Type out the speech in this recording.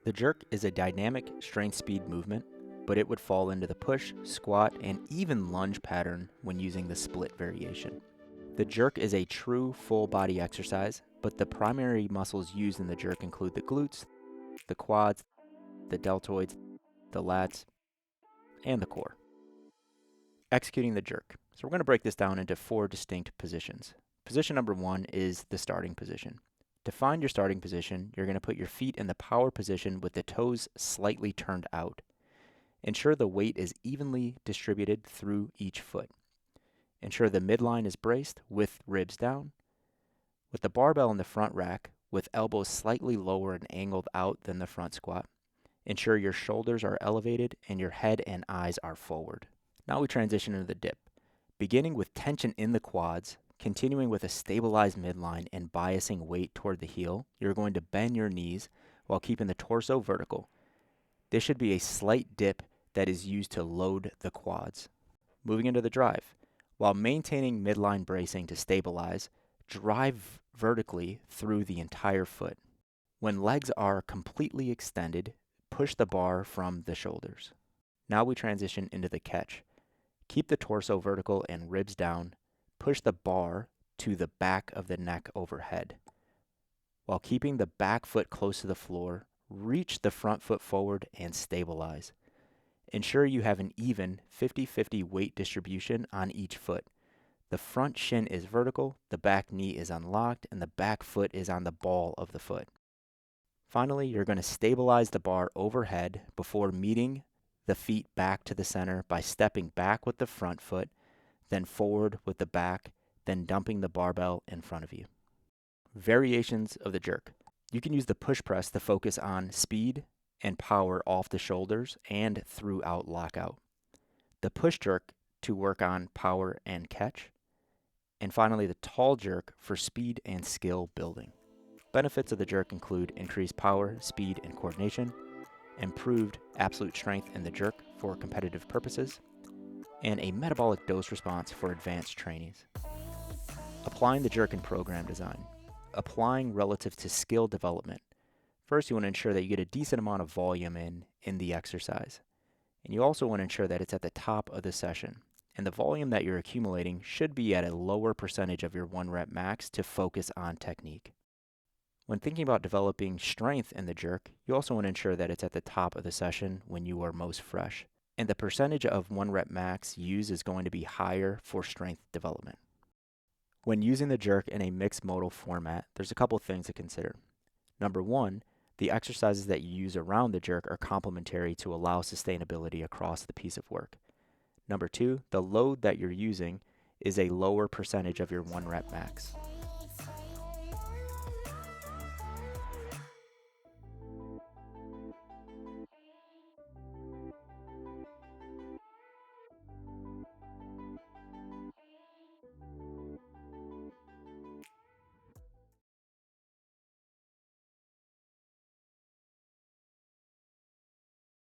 The jerk is a dynamic strength speed movement, but it would fall into the push, squat, and even lunge pattern when using the split variation. The jerk is a true full body exercise, but the primary muscles used in the jerk include the glutes, the quads, the deltoids, the lats, and the core. Executing the jerk. So we're going to break this down into 4 distinct positions. Position number 1 is the starting position. To find your starting position, you're going to put your feet in the power position with the toes slightly turned out. Ensure the weight is evenly distributed through each foot. Ensure the midline is braced with ribs down. With the barbell in the front rack, with elbows slightly lower and angled out than the front squat. Ensure your shoulders are elevated and your head and eyes are forward. Now we transition into the dip. Beginning with tension in the quads, continuing with a stabilized midline and biasing weight toward the heel, you're going to bend your knees while keeping the torso vertical. This should be a slight dip that is used to load the quads. Moving into the drive. While maintaining midline bracing to stabilize, drive vertically through the entire foot. When legs are completely extended, push the bar from the shoulders. Now we transition into the catch. Keep the torso vertical and ribs down. Push the bar to the back of the neck overhead. While keeping the back foot close to the floor, reach the front foot forward and stabilize. Ensure you have an even 50-50 weight distribution on each foot. The front shin is vertical, the back knee is unlocked, and the back foot is on the ball of the foot. Finally, you're going to stabilize the bar overhead before meeting the feet back to the center by stepping back with the front foot, then forward with the back, then dumping the barbell in front of you. Variations of the jerk. You can use the push press to focus on speed and power off the shoulders and throughout lockout. The push jerk to work on power and catch. And finally, the tall jerk for speed and skill building. Benefits of the jerk include increased power, speed, and coordination, improved absolute strength in the jerk for competitive purposes, and a metabolic dose response for advanced trainees. Applying the jerk in program design. Applying relative to skill development. First, you want to ensure that you get a decent amount of volume in the exercise. And you also want to ensure that it's at the top of the session. And the volume that you're accumulating should be at a lower percentage of your 1 rep max to focus on technique. When thinking about developing strength in the jerk, you also want to ensure that it's at the top of the session when you are most fresh. And the percentage of 1 rep max used is going to be higher for strength development. When using the jerk in a mixed modal format, there's a couple things to consider. Number 1, the exercises that you use around the jerk are complementary to allow sustainability across the piece of work. Number 2, the load that you're using is a lower percentage of your 1 rep max.